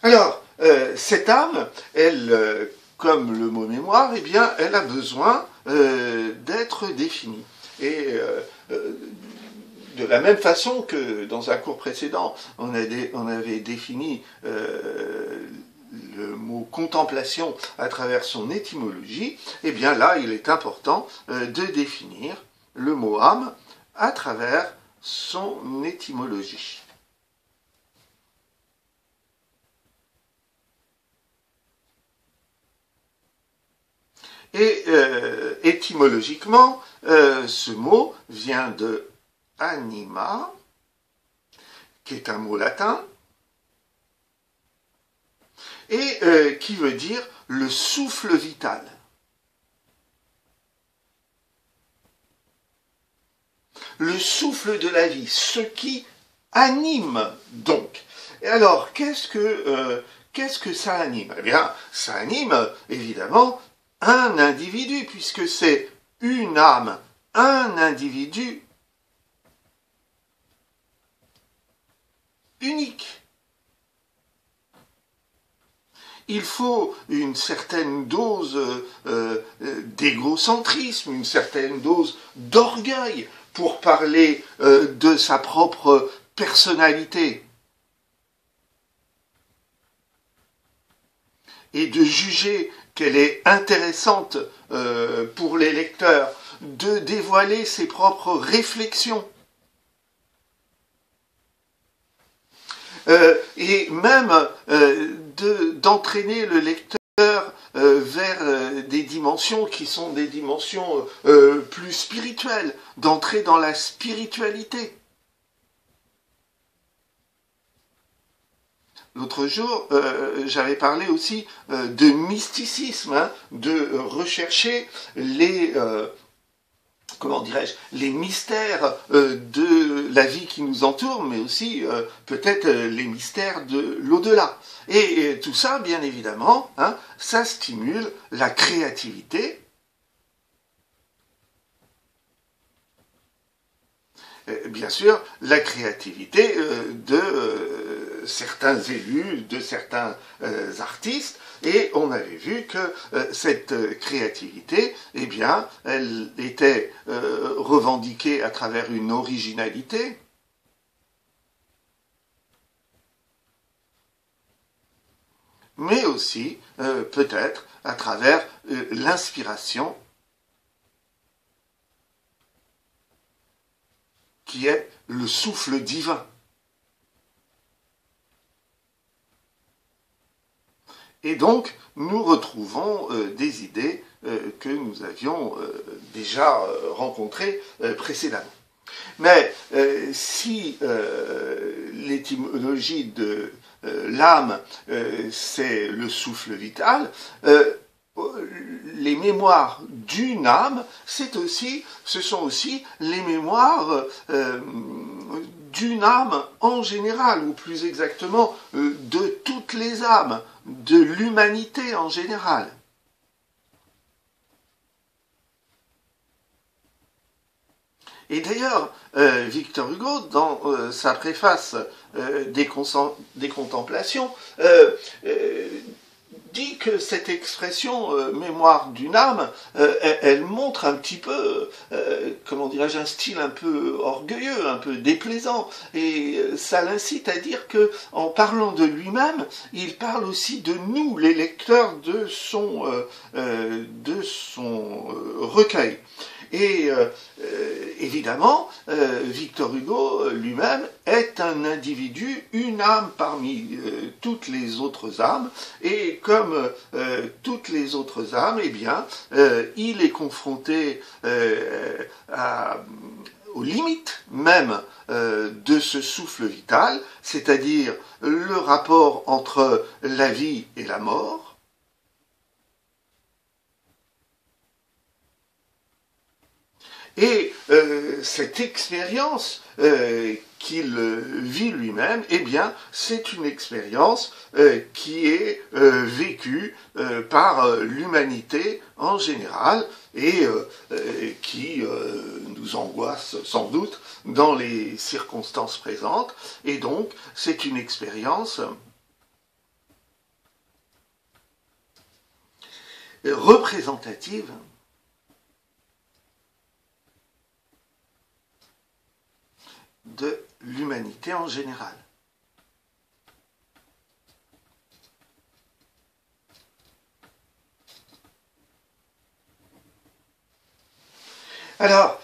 Alors, cette âme, elle, comme le mot mémoire, eh bien, elle a besoin d'être définie. Et de la même façon que dans un cours précédent, on avait défini le mot contemplation à travers son étymologie, eh bien là, il est important de définir le mot âme à travers son étymologie. Et étymologiquement, ce mot vient de anima, qui est un mot latin, et qui veut dire le souffle vital. Le souffle de la vie, ce qui anime donc. Et alors, qu'est-ce que ça anime? Eh bien, ça anime, évidemment, un individu, puisque c'est une âme, un individu unique. Il faut une certaine dose d'égocentrisme, une certaine dose d'orgueil pour parler de sa propre personnalité et de juger qu'elle est intéressante pour les lecteurs, de dévoiler ses propres réflexions. Et même d'entraîner le lecteur vers des dimensions qui sont des dimensions plus spirituelles, d'entrer dans la spiritualité. L'autre jour, j'avais parlé aussi de mysticisme, hein, de rechercher les les mystères de la vie qui nous entoure, mais aussi peut-être les mystères de l'au-delà. Et tout ça, bien évidemment, hein, ça stimule la créativité. Bien sûr, la créativité de certains élus, de certains artistes, et on avait vu que cette créativité, eh bien, elle était revendiquée à travers une originalité, mais aussi peut-être à travers l'inspiration, qui est le souffle divin. Et donc, nous retrouvons des idées que nous avions déjà rencontrées précédemment. Mais si l'étymologie de l'âme, c'est le souffle vital, les mémoires d'une âme, ce sont aussi les mémoires d'une âme en général, ou plus exactement de toutes les âmes, de l'humanité en général. Et d'ailleurs, Victor Hugo, dans sa préface des Contemplations, dit que cette expression mémoire d'une âme, elle montre un petit peu, comment dirais-je, un style un peu orgueilleux, un peu déplaisant, et ça l'incite à dire que, en parlant de lui-même, il parle aussi de nous, les lecteurs de son recueil. Et évidemment, Victor Hugo lui-même est un individu, une âme parmi toutes les autres âmes, et comme toutes les autres âmes, eh bien, il est confronté aux limites même de ce souffle vital, c'est-à-dire le rapport entre la vie et la mort. Et cette expérience qu'il vit lui-même, eh bien, c'est une expérience qui est vécue par l'humanité en général et qui nous angoisse sans doute dans les circonstances présentes. Et donc, c'est une expérience représentative de l'humanité en général. Alors,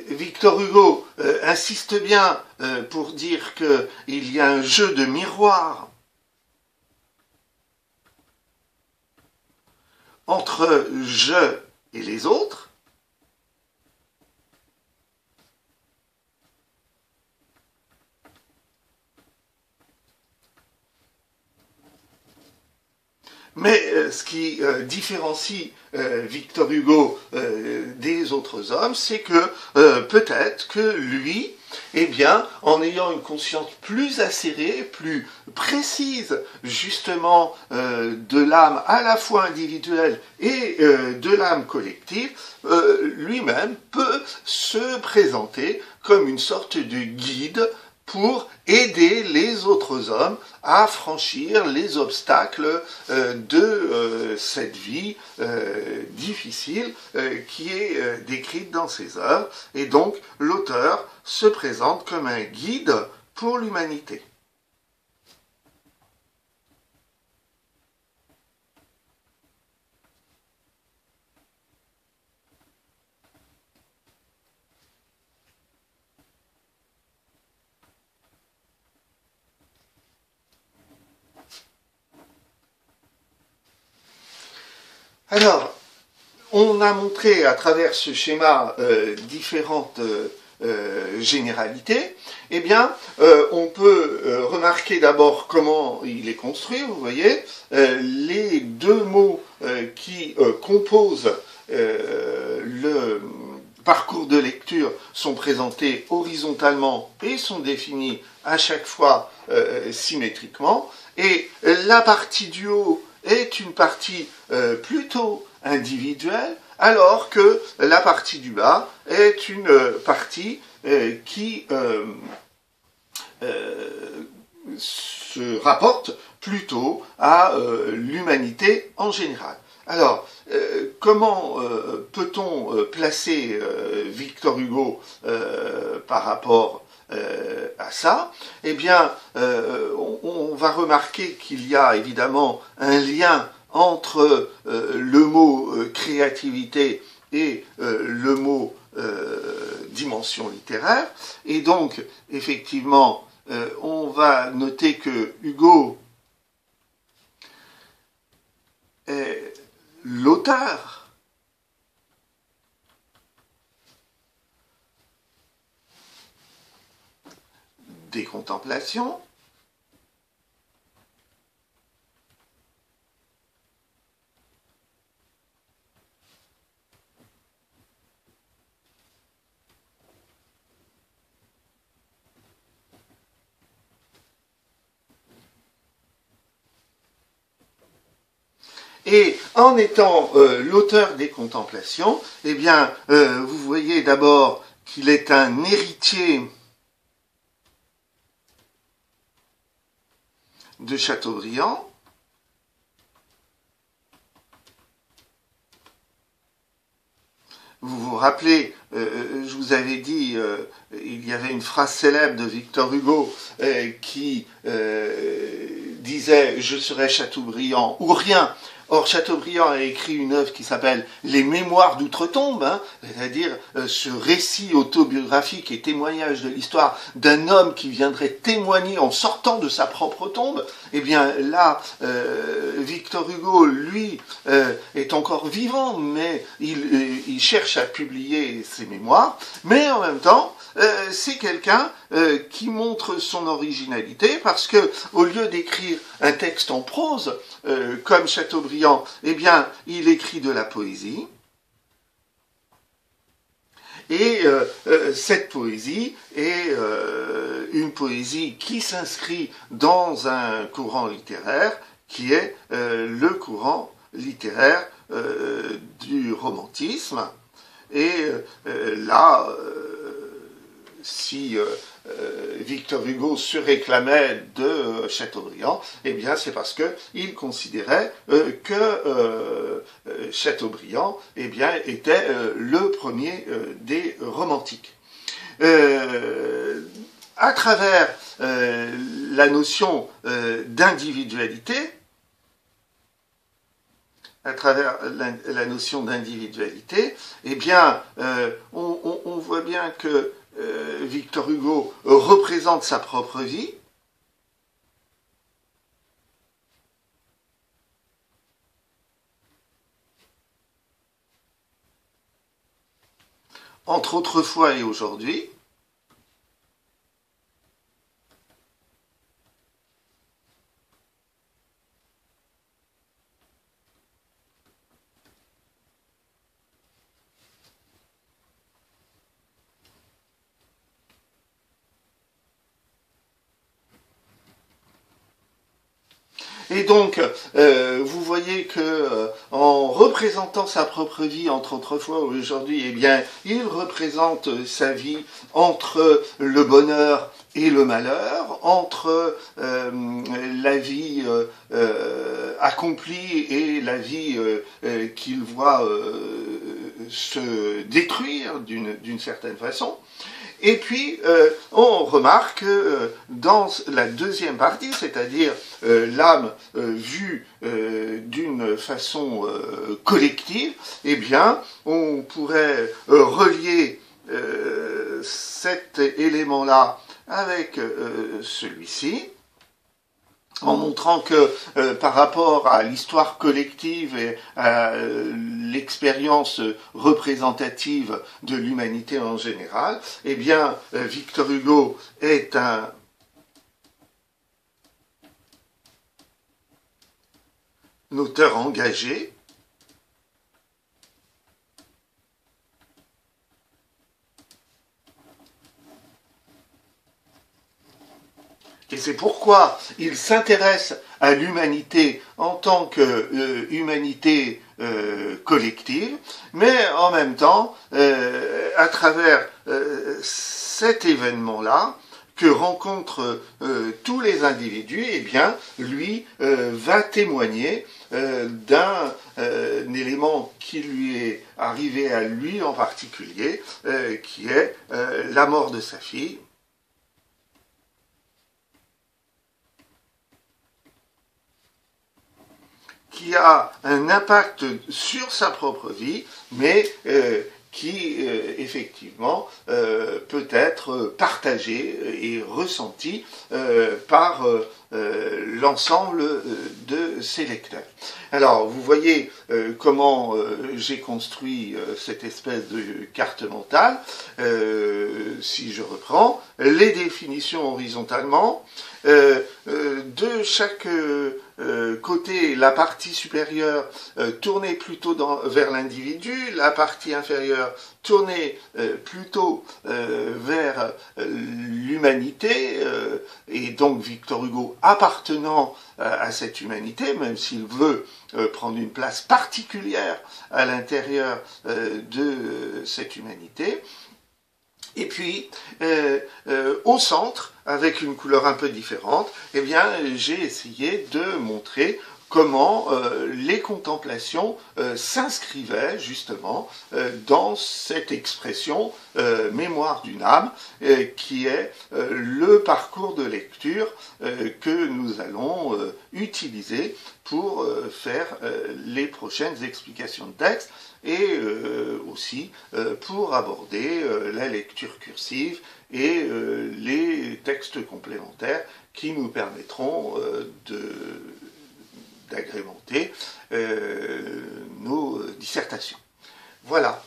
Victor Hugo insiste bien pour dire qu'il y a un jeu de miroir entre je et les autres, mais ce qui différencie Victor Hugo des autres hommes, c'est que peut-être que lui, eh bien, en ayant une conscience plus acérée, plus précise, justement, de l'âme à la fois individuelle et de l'âme collective, lui-même peut se présenter comme une sorte de guide pour aider les autres hommes à franchir les obstacles de cette vie difficile qui est décrite dans ses œuvres. Et donc, l'auteur se présente comme un guide pour l'humanité. Alors, on a montré à travers ce schéma différentes généralités. Eh bien, on peut remarquer d'abord comment il est construit. Vous voyez, les deux mots qui composent le parcours de lecture sont présentés horizontalement et sont définis à chaque fois symétriquement. Et la partie du haut est une partie plutôt individuelle, alors que la partie du bas est une partie qui se rapporte plutôt à l'humanité en général. Alors, comment peut-on placer Victor Hugo par rapport à ça? Eh bien, on va remarquer qu'il y a évidemment un lien entre le mot créativité et le mot dimension littéraire. Et donc, effectivement, on va noter que Hugo est l'auteur des contemplations, et en étant l'auteur des contemplations, eh bien, vous voyez d'abord qu'il est un héritier de Chateaubriand. Vous vous rappelez, je vous avais dit, il y avait une phrase célèbre de Victor Hugo qui disait « Je serai Chateaubriand ou rien ». Or, Chateaubriand a écrit une œuvre qui s'appelle « Les Mémoires d'outre-tombe hein, », c'est-à-dire ce récit autobiographique et témoignage de l'histoire d'un homme qui viendrait témoigner en sortant de sa propre tombe. Eh bien là, Victor Hugo, lui, est encore vivant, mais il cherche à publier ses mémoires, mais en même temps, c'est quelqu'un qui montre son originalité parce que au lieu d'écrire un texte en prose comme Chateaubriand, eh bien, il écrit de la poésie. Et cette poésie est une poésie qui s'inscrit dans un courant littéraire qui est le courant littéraire du romantisme. Et là, si Victor Hugo se réclamait de Chateaubriand, eh bien c'est parce qu'il considérait que Chateaubriand eh bien, était le premier des romantiques. À travers la notion d'individualité, eh bien, on voit bien que Victor Hugo représente sa propre vie. Entre autrefois et aujourd'hui. Et donc, vous voyez que en représentant sa propre vie entre autrefois et aujourd'hui, eh bien, il représente sa vie entre le bonheur et le malheur, entre la vie accomplie et la vie qu'il voit se détruire d'une certaine façon. Et puis, on remarque dans la deuxième partie, c'est-à-dire l'âme vue d'une façon collective, eh bien, on pourrait relier cet élément-là avec celui-ci, en montrant que par rapport à l'histoire collective et à l'expérience représentative de l'humanité en général, eh bien, Victor Hugo est un auteur engagé, et c'est pourquoi il s'intéresse à l'humanité en tant qu'humanité collective, mais en même temps, à travers cet événement-là, que rencontrent tous les individus, eh bien, lui va témoigner d'un élément qui lui est arrivé à lui en particulier, qui est la mort de sa fille. Qui a un impact sur sa propre vie, mais qui effectivement peut être partagé et ressenti par l'ensemble de ses lecteurs. Alors, vous voyez comment j'ai construit cette espèce de carte mentale. Si je reprends, les définitions horizontalement, de chaque côté, la partie supérieure tournée plutôt vers l'individu, la partie inférieure tournée plutôt vers l'humanité, et donc Victor Hugo appartenant à cette humanité, même s'il veut prendre une place particulière à l'intérieur de cette humanité. Et puis, au centre, avec une couleur un peu différente, eh bien, j'ai essayé de montrer comment les contemplations s'inscrivaient justement dans cette expression mémoire d'une âme, qui est le parcours de lecture que nous allons utiliser pour faire les prochaines explications de texte, et aussi pour aborder la lecture cursive et les textes complémentaires qui nous permettront d'agrémenter nos dissertations. Voilà.